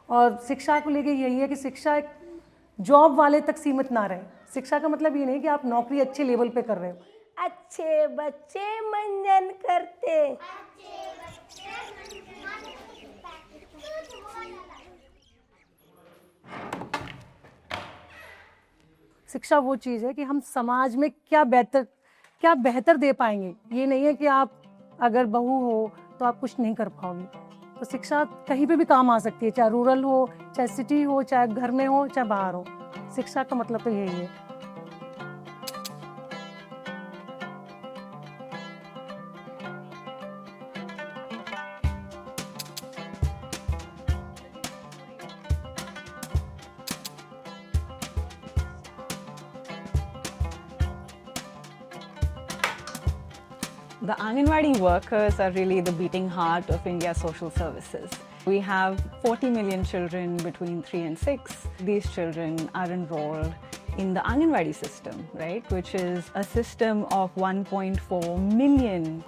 और शिक्षा को लेके यही है कि शिक्षा एक जॉब वाले तक सीमित ना रहे। शिक्षा का मतलब ये नहीं कि आप नौकरी अच्छे लेवल पे कर रहे हो। अच्छे बच्चे मंजन करते। शिक्षा वो चीज़ है कि हम समाज में क्या बेहतर दे पाएंगे। ये नहीं है कि आप अगर बहू हो तो आप कुछ नहीं कर पाओगे। तो शिक्षा कहीं पे भी काम आ सकती है, चाहे रूरल हो, चाहे सिटी हो, चाहे घर में हो, चाहे बाहर हो। शिक्षा का मतलब तो यही है। The Anganwadi workers are really the beating heart of India's social services. We have 40 million children between 3 and 6. These children are enrolled in the Anganwadi system, right, which is a system of 1.4 million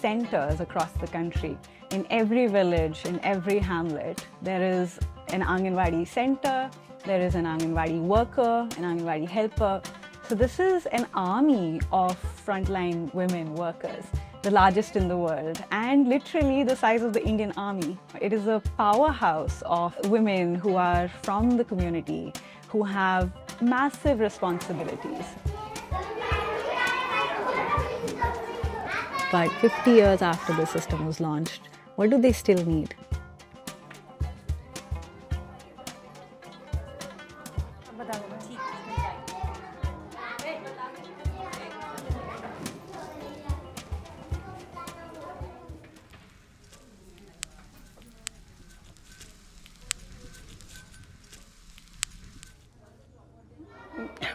centers across the country. In every village, in every hamlet, there is an Anganwadi center, there is an Anganwadi worker, an Anganwadi helper. So this is an army of frontline women workers, the largest in the world, and literally the size of the Indian Army. It is a powerhouse of women who are from the community, who have massive responsibilities. But 50 years after the system was launched, what do they still need?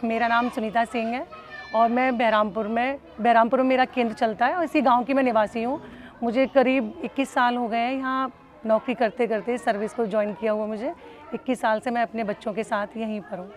मेरा नाम सुनीता सिंह है और मैं बहरामपुर में मेरा केंद्र चलता है और इसी गांव की मैं निवासी हूँ। मुझे करीब 21 साल हो गए हैं यहाँ नौकरी करते करते, सर्विस को ज्वाइन किया हुआ मुझे 21 साल से। मैं अपने बच्चों के साथ यहीं पर हूँ।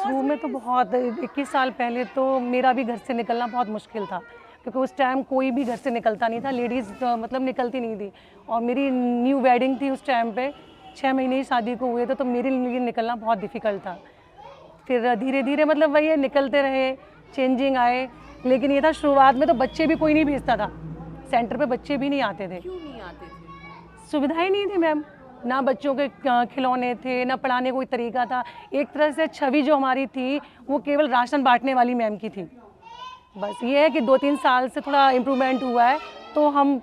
शुरू में तो बहुत 21 साल पहले तो मेरा भी घर से निकलना बहुत मुश्किल था, क्योंकि उस टाइम कोई भी घर से निकलता नहीं था, लेडीज़ मतलब निकलती नहीं थी। और मेरी न्यू वेडिंग थी उस टाइम पे, 6 महीने ही शादी को हुए थे, तो मेरे लिए निकलना बहुत डिफ़िकल्ट था। फिर धीरे धीरे मतलब वही है, निकलते रहे, चेंजिंग आए। लेकिन ये था शुरुआत में तो बच्चे भी कोई नहीं भेजता था, सेंटर पे बच्चे भी नहीं आते थे। क्यों नहीं आते थे? सुविधाएं नहीं थी मैम, ना बच्चों के खिलौने थे, ना पढ़ाने कोई तरीका था। एक तरह से छवि जो हमारी थी वो केवल राशन बांटने वाली मैम की थी। बस ये है कि 2-3 साल से थोड़ा इम्प्रूवमेंट हुआ है, तो हम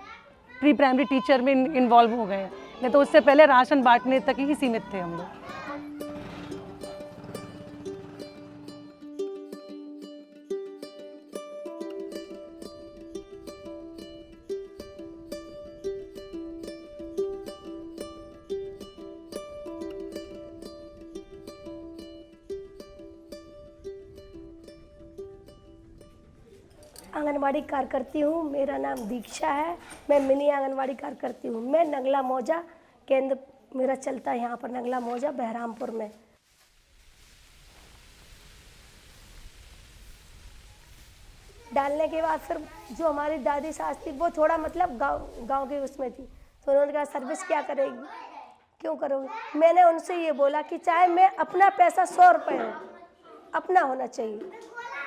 प्री प्राइमरी टीचर में इन्वॉल्व हो गए हैं। नहीं तो उससे पहले राशन बांटने तक ही सीमित थे हम लोग। आंगनवाड़ी कार्यकर्ती हूँ। मेरा नाम दीक्षा है। मैं मिनी आंगनवाड़ी कार्यकर्ती हूँ। मैं नंगला मौजा केंद्र मेरा चलता है यहाँ पर, नंगला मौजा बहरामपुर में। डालने के बाद फिर जो हमारी दादी सास थी वो थोड़ा मतलब गांव के उसमें थी, तो उन्होंने कहा सर्विस क्या करेगी, क्यों करोगी। मैंने उनसे ये बोला कि चाहे मैं अपना पैसा 100 रुपये हो, अपना होना चाहिए,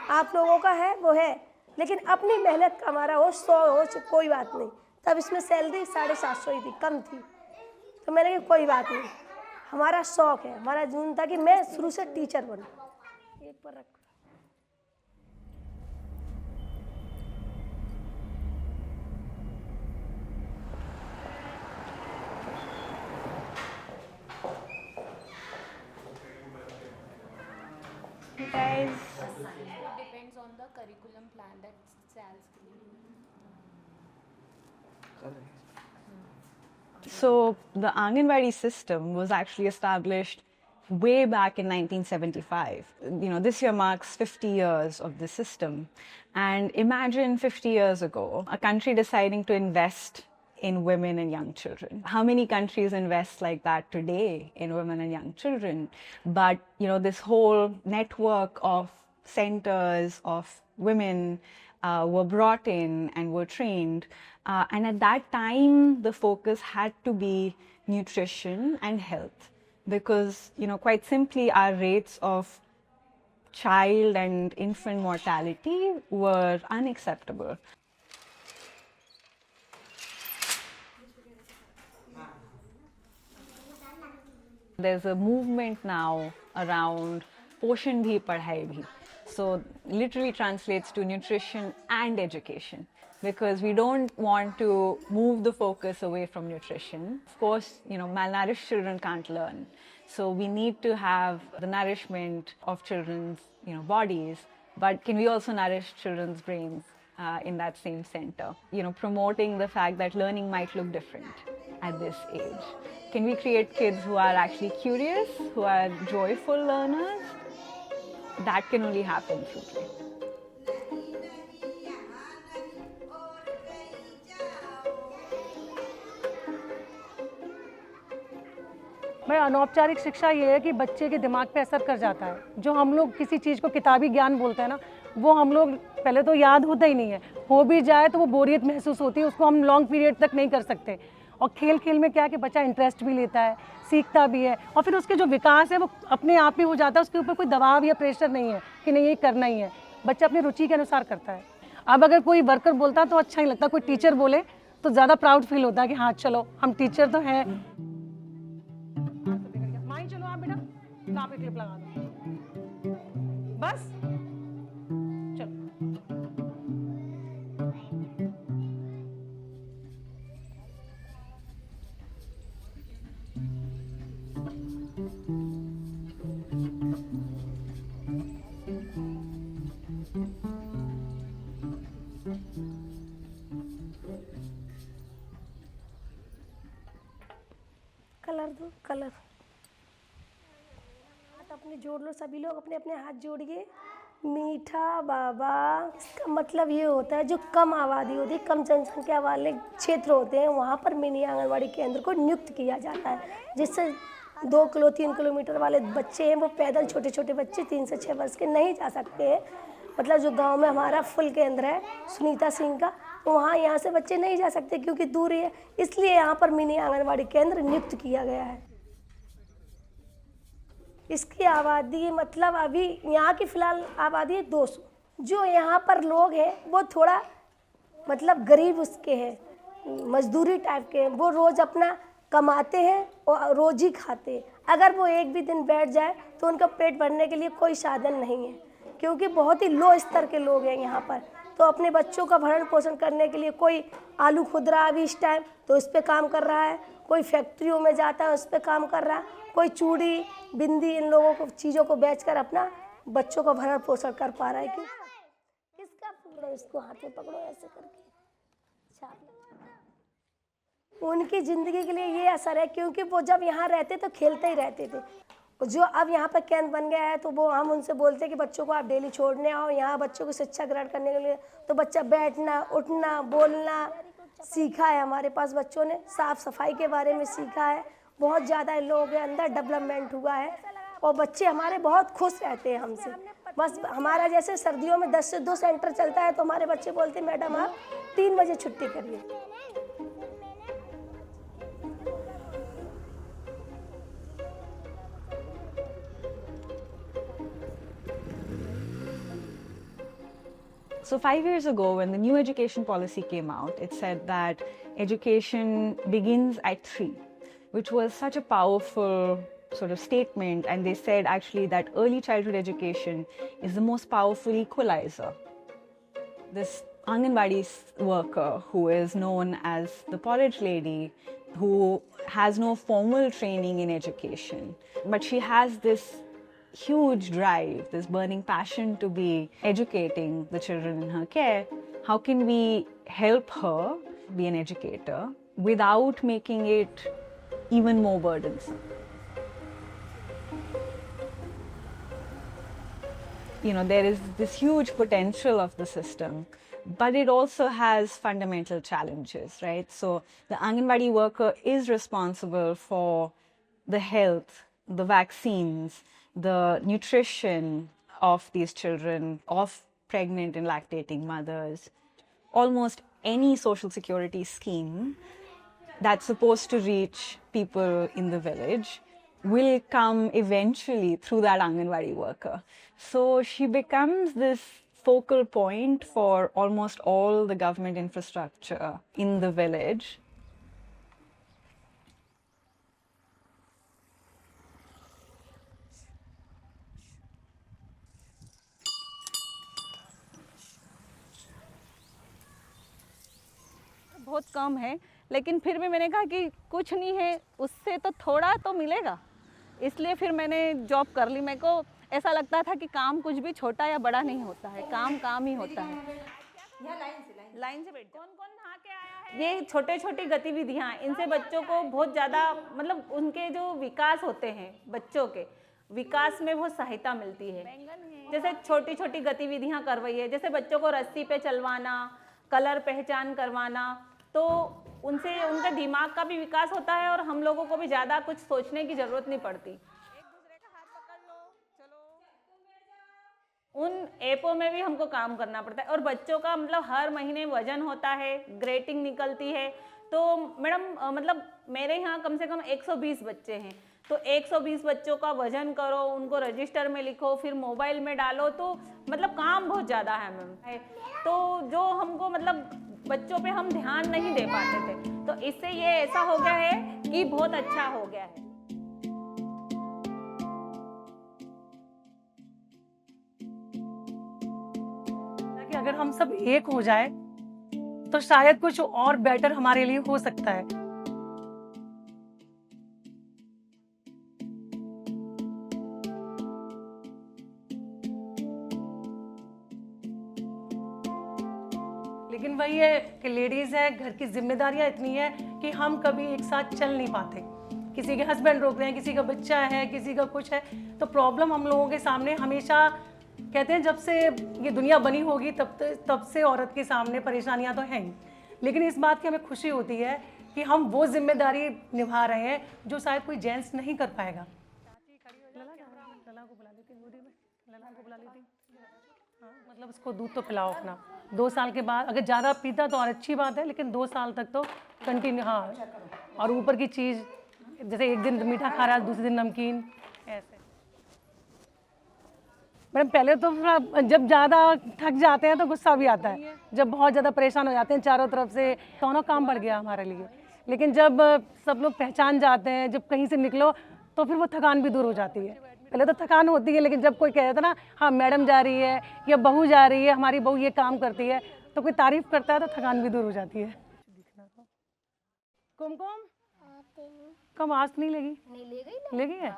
आप लोगों का है वो है, लेकिन अपनी मेहनत का हमारा हो, 100 हो कोई बात नहीं। तब इसमें सैलरी 750 ही थी, कम थी। तो मैंने कहा कोई बात नहीं, हमारा शौक़ है, हमारा जुनून था कि मैं शुरू से टीचर बनूँ। एक पर रख। Guys. It depends on the curriculum plan that SAL's So the Anganwadi system was actually established way back in 1975. This year marks 50 years of the system. And imagine 50 years ago, a country deciding to invest in women and young children. How many countries invest like that today in women and young children? But, this whole network of centers of women were brought in and were trained. And at that time, the focus had to be nutrition and health because, quite simply, our rates of child and infant mortality were unacceptable. There's a movement now around Poshan Bhi Padhai Bhi. So literally translates to nutrition and education because we don't want to move the focus away from nutrition. Of course, malnourished children can't learn. So we need to have the nourishment of children's, bodies, but can we also nourish children's brains in that same center? Promoting the fact that learning might look different at this age. Can we create kids who are actually curious, who are joyful learners? That can only happen through play. भाई अनौपचारिक शिक्षा ये है कि बच्चे के दिमाग पे असर कर जाता है। जो हम लोग किसी चीज़ को किताबी ज्ञान बोलते हैं ना, वो हम लोग पहले तो याद होता ही नहीं है, हो भी जाए तो वो बोरियत महसूस होती है, उसको हम लॉन्ग पीरियड तक नहीं कर सकते। और खेल खेल में क्या है कि बच्चा इंटरेस्ट भी लेता है, सीखता भी है, और फिर उसके जो विकास है वो अपने आप ही हो जाता है। उसके ऊपर कोई दबाव या प्रेशर नहीं है कि नहीं ये करना ही है, बच्चा अपनी रुचि के अनुसार करता है। अब अगर कोई वर्कर बोलता तो अच्छा नहीं लगता, कोई टीचर बोले तो ज़्यादा प्राउड फील होता है कि हाँ चलो हम टीचर तो हैं। माई चलो आप बेटा कहाँ पे क्लिप लगा दो, बस चलो। कलर दो, कलर। हाथ अपने जोड़ लो, सभी लोग अपने अपने हाथ जोड़िए। मीठा बाबा, इसका मतलब ये होता है जो कम आबादी होती है, कम जनसंख्या वाले क्षेत्र होते हैं, वहाँ पर मिनी आंगनवाड़ी केंद्र को नियुक्त किया जाता है, जिससे 2 किलो 3 किलोमीटर वाले बच्चे हैं वो पैदल, छोटे छोटे बच्चे 3 से 6 वर्ष के नहीं जा सकते हैं। मतलब जो गांव में हमारा फुल केंद्र है सुनीता सिंह का, तो वहाँ यहाँ से बच्चे नहीं जा सकते क्योंकि दूरी है, इसलिए यहाँ पर मिनी आंगनवाड़ी केंद्र नियुक्त किया गया है। इसकी आबादी मतलब अभी यहाँ की फ़िलहाल आबादी है 200। जो यहाँ पर लोग हैं वो थोड़ा मतलब गरीब उसके हैं, मजदूरी टाइप के हैं, वो रोज़ अपना कमाते हैं और रोज़ ही खाते हैं। अगर वो एक भी दिन बैठ जाए तो उनका पेट भरने के लिए कोई साधन नहीं है, क्योंकि बहुत ही लो स्तर के लोग हैं यहाँ पर। तो अपने बच्चों का भरण पोषण करने के लिए कोई आलू खुदरा अभी इस टाइम तो उस पर काम कर रहा है, कोई फैक्ट्रियों में जाता है उस पर काम कर रहा है, कोई चूड़ी बिंदी इन लोगों को चीज़ों को बेचकर अपना बच्चों का भरण पोषण कर पा रहा है। कि किसका पकड़ो, इसको हाथ में पकड़ो ऐसे करके छाप। उनकी ज़िंदगी के लिए ये असर है क्योंकि वो जब यहाँ रहते तो खेलते ही रहते थे। जो अब यहाँ पर केंद्र बन गया है तो वो हम उनसे बोलते हैं कि बच्चों को आप डेली छोड़ने आओ, यहाँ बच्चों को शिक्षा ग्रहण करने के लिए। तो बच्चा बैठना, उठना, बोलना सीखा है। हमारे पास बच्चों ने साफ़ सफाई के बारे में सीखा है, बहुत ज़्यादा इन लोगों के अंदर डेवलपमेंट हुआ है और बच्चे हमारे बहुत खुश रहते हैं हमसे। बस हमारा जैसे सर्दियों में 10 से 2 सेंटर चलता है तो हमारे बच्चे बोलते हैं मैडम आप 3 बजे छुट्टी करिए। So 5 years ago, when the new education policy came out, it said that education begins at 3, which was such a powerful sort of statement. And they said actually that early childhood education is the most powerful equalizer. This Anganwadi worker who is known as the porridge lady, who has no formal training in education, but she has this huge drive, this burning passion to be educating the children in her care. How can we help her be an educator without making it even more burdensome? There is this huge potential of the system, but it also has fundamental challenges, right? So the Anganwadi worker is responsible for the health, the vaccines, the nutrition of these children, of pregnant and lactating mothers. Almost any social security scheme that's supposed to reach people in the village will come eventually through that Anganwadi worker. So she becomes this focal point for almost all the government infrastructure in the village. बहुत कम है, लेकिन फिर भी मैंने कहा कि कुछ नहीं है, उससे तो थोड़ा तो मिलेगा, इसलिए फिर मैंने जॉब कर ली। मेरे को ऐसा लगता था कि काम कुछ भी छोटा या बड़ा नहीं होता है, काम काम ही होता है। लाइन से बैठ। कौन कौन नहा के आया है? ये छोटे छोटी गतिविधियाँ, इनसे बच्चों को बहुत ज़्यादा मतलब उनके जो विकास होते हैं, बच्चों के विकास में बहुत सहायता मिलती है। जैसे छोटी छोटी गतिविधियाँ करवाइए, जैसे बच्चों को रस्सी पे चलवाना, कलर पहचान करवाना, तो उनसे उनका दिमाग का भी विकास होता है और हम लोगों को भी ज़्यादा कुछ सोचने की ज़रूरत नहीं पड़ती। एक दूसरे का हाथ पकड़ लो, चलो। उन ऐपों में भी हमको काम करना पड़ता है और बच्चों का मतलब हर महीने वजन होता है, ग्रेटिंग निकलती है। तो मैडम मतलब मेरे यहाँ कम से कम 120 बच्चे हैं, तो 120 बच्चों का वजन करो, उनको रजिस्टर में लिखो, फिर मोबाइल में डालो, तो मतलब काम बहुत ज़्यादा है मैम। तो जो हमको मतलब बच्चों पे हम ध्यान नहीं दे पाते थे, तो इससे ये ऐसा हो गया है कि बहुत अच्छा हो गया है। कि अगर हम सब एक हो जाए तो शायद कुछ और बेटर हमारे लिए हो सकता है। लेकिन वही है कि लेडीज है, घर की जिम्मेदारियां इतनी है कि हम कभी एक साथ चल नहीं पाते। किसी के हस्बैंड रोक रहे हैं, किसी का बच्चा है, किसी का कुछ है, तो प्रॉब्लम हम लोगों के सामने हमेशा कहते हैं जब से ये दुनिया बनी होगी तब से औरत के सामने परेशानियां तो हैं ही। लेकिन इस बात की हमें खुशी होती है कि हम वो जिम्मेदारी निभा रहे हैं जो शायद कोई जेंट्स नहीं कर पाएगा। लला को बुला लेती, गोदी में लला को बुला लेती। हाँ, मतलब उसको दूध तो पिलाओ अपना। 2 साल के बाद अगर ज़्यादा पीता तो और अच्छी बात है, लेकिन 2 साल तक तो कंटिन्यू। हाँ, और ऊपर की चीज़ जैसे एक दिन मीठा खा रहा है, दूसरे दिन नमकीन, ऐसे। मैडम पहले तो थोड़ा जब ज़्यादा थक जाते हैं तो गुस्सा भी आता है, जब बहुत ज़्यादा परेशान हो जाते हैं चारों तरफ से, दोनों काम बढ़ गया हमारे लिए। लेकिन जब सब लोग पहचान जाते हैं, जब कहीं से निकलो तो फिर वो थकान भी दूर हो जाती है। पहले तो थकान होती है, लेकिन जब कोई कह देता ना हाँ मैडम जा रही है या बहू जा रही है, हमारी बहू ये काम करती है, तो कोई तारीफ करता है तो थकान भी दूर हो जाती है। कुमकुम कम आज नहीं लगी? ले गई है,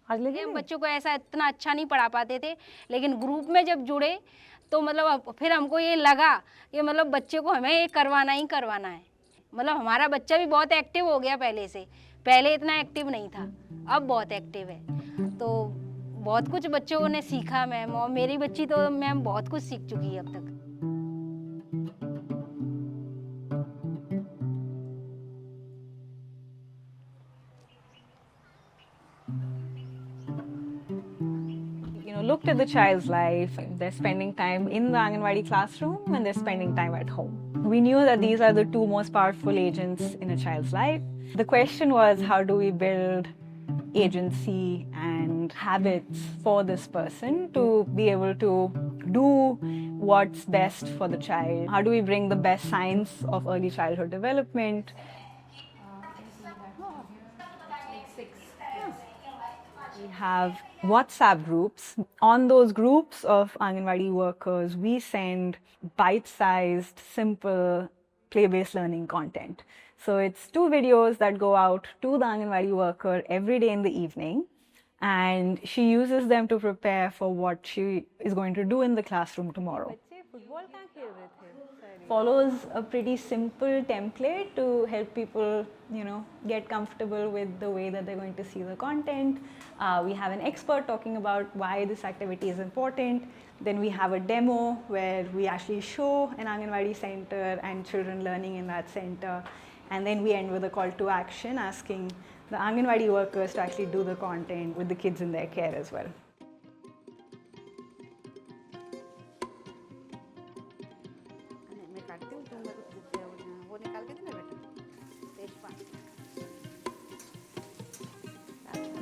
आज ले गई। हम बच्चों को ऐसा इतना अच्छा नहीं पढ़ा पाते थे, लेकिन ग्रुप में जब जुड़े तो मतलब फिर हमको ये लगा कि मतलब बच्चे को हमें ये करवाना ही करवाना है। मतलब हमारा बच्चा भी बहुत एक्टिव हो गया पहले से, पहले इतना एक्टिव नहीं था, अब बहुत एक्टिव है। तो बहुत कुछ बच्चों ने सीखा मैम, और मेरी बच्ची तो मैम बहुत कुछ सीख चुकी है अब तक। Looked at the child's life. They're spending time in the Anganwadi classroom and they're spending time at home. We knew that these are the two most powerful agents in a child's life. The question was, how do we build agency and habits for this person to be able to do what's best for the child? How do we bring the best science of early childhood development? We have WhatsApp groups. On those groups of Anganwadi workers, we send bite-sized, simple, play-based learning content. So it's 2 videos that go out to the Anganwadi worker every day in the evening, and she uses them to prepare for what she is going to do in the classroom tomorrow. Follows a pretty simple template to help people, get comfortable with the way that they're going to see the content. We have an expert talking about why this activity is important. Then we have a demo where we actually show an Anganwadi center and children learning in that center. And then we end with a call to action asking the Anganwadi workers to actually do the content with the kids in their care as well.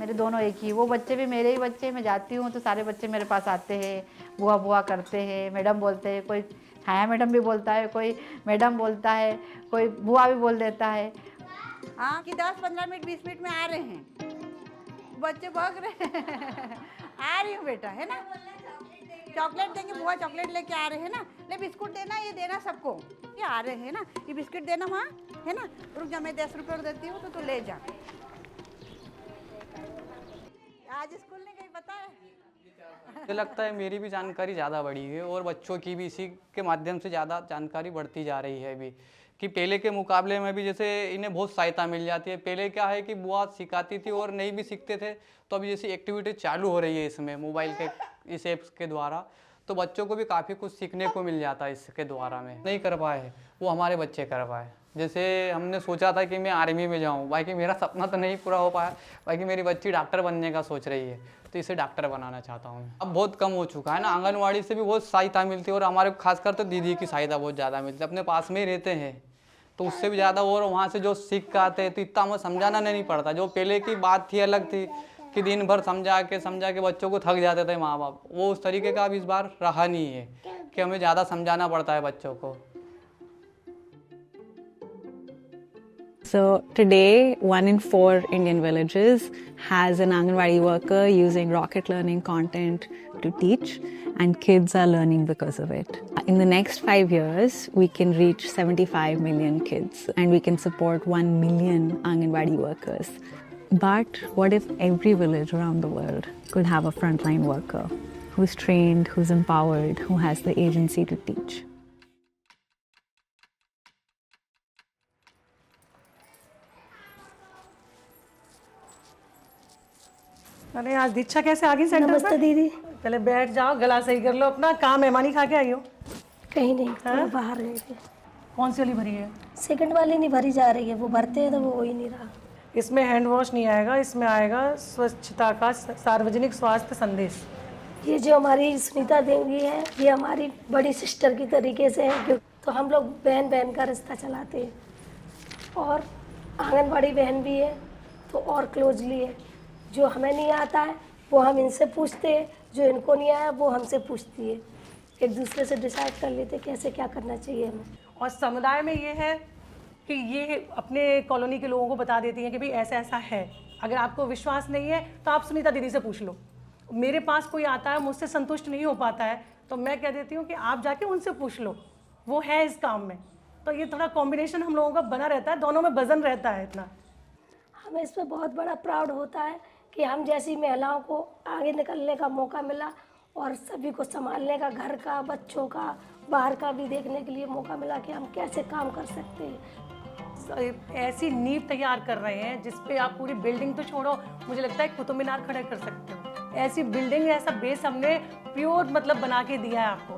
मेरे दोनों एक ही, वो बच्चे भी मेरे ही बच्चे। मैं जाती हूँ तो सारे बच्चे मेरे पास आते हैं, बुआ बुआ करते हैं, मैडम बोलते हैं, कोई छाया मैडम भी बोलता है, कोई मैडम बोलता है, कोई बुआ भी बोल देता है। हाँ कि 10-15 मिनट 20 मिनट में आ रहे हैं, बच्चे भाग रहे हैं। आ रही हूँ बेटा, है ना, चॉकलेट देंगे, बुआ चॉकलेट लेके आ रहे हैं ना, ले बिस्कुट देना, ये देना सबको, ये आ रहे हैं ना, ये बिस्कुट देना वहाँ, है ना, रुक जा मैं 10 रुपये देती हूँ तो तू ले जा। आज स्कूल नहीं गई पता है? मुझे लगता है मेरी भी जानकारी ज़्यादा बढ़ी है और बच्चों की भी इसी के माध्यम से ज़्यादा जानकारी बढ़ती जा रही है अभी, कि पहले के मुकाबले में भी जैसे इन्हें बहुत सहायता मिल जाती है। पहले क्या है कि बुआ सिखाती थी और नहीं भी सीखते थे, तो अभी जैसी एक्टिविटी चालू हो रही है इसमें मोबाइल के इस ऐप्स के द्वारा, तो बच्चों को भी काफ़ी कुछ सीखने को मिल जाता है इसके द्वारा। में नहीं कर पाए वो हमारे बच्चे कर पाए। जैसे हमने सोचा था कि मैं आर्मी में जाऊँ, बाकी मेरा सपना तो नहीं पूरा हो पाया, बाकी मेरी बच्ची डॉक्टर बनने का सोच रही है, तो इसे डॉक्टर बनाना चाहता हूँ। अब बहुत कम हो चुका है ना, आंगनवाड़ी से भी बहुत सहायता मिलती है और हमारे खासकर तो दीदी की सहायता बहुत ज़्यादा मिलती है, अपने पास में ही रहते हैं तो उससे भी ज़्यादा। और वहाँ से जो सीख के आते हैं तो इतना हमें समझाना नहीं पड़ता। जो पहले की बात थी अलग थी कि दिन भर समझा के बच्चों को थक जाते थे माँ बाप, वो उस तरीके का अब इस बार रहा नहीं है कि हमें ज़्यादा समझाना पड़ता है बच्चों को। So today, 1 in 4 Indian villages has an Anganwadi worker using rocket learning content to teach, and kids are learning because of it. In the next 5 years, we can reach 75 million kids and we can support 1 million Anganwadi workers. But what if every village around the world could have a frontline worker who's trained, who's empowered, who has the agency to teach? अरे आज दीक्षा कैसे आ गई centre नमस्ते पर? दीदी। पहले बैठ जाओ, गला सही कर लो अपना। कहाँ मेहमानी खा के आई हो? कहीं नहीं, वो बाहर गए थे। कौन सी वाली भरी है? सेकंड वाली नहीं भरी जा रही है, वो भरते हैं तो वो हो ही नहीं रहा। इसमें हैंड वॉश नहीं आएगा, इसमें आएगा स्वच्छता का सार्वजनिक स्वास्थ्य संदेश। ये जो हमारी सुनीता देवी है, ये हमारी बड़ी सिस्टर की तरीके से है, तो हम लोग बहन बहन का रिश्ता चलाते हैं। और आंगनबाड़ी बहन भी है तो और क्लोजली है। जो हमें नहीं आता है वो हम इनसे पूछते हैं, जो इनको नहीं आया वो हमसे पूछती है। एक दूसरे से डिसाइड कर लेते कैसे क्या करना चाहिए हमें। और समुदाय में ये है कि ये अपने कॉलोनी के लोगों को बता देती हैं कि भाई ऐसा ऐसा है। अगर आपको विश्वास नहीं है तो आप सुनीता दीदी से पूछ लो। मेरे पास कोई आता है, मुझसे संतुष्ट नहीं हो पाता है, तो मैं कह देती हूँ कि आप जाके उनसे पूछ लो, वो है इस काम में। तो ये थोड़ा कॉम्बिनेशन हम लोगों का बना रहता है, दोनों में वजन रहता है इतना। हमें इस पर बहुत बड़ा प्राउड होता है कि हम जैसी महिलाओं को आगे निकलने का मौका मिला और सभी को संभालने का, घर का, बच्चों का, बाहर का भी देखने के लिए मौका मिला कि हम कैसे काम कर सकते हैं। ऐसी नींव तैयार कर रहे हैं जिस पे आप पूरी बिल्डिंग तो छोड़ो, मुझे लगता है कुतुब मीनार खड़े कर सकते हो। ऐसी बिल्डिंग, ऐसा बेस हमने प्योर मतलब बना के दिया है आपको।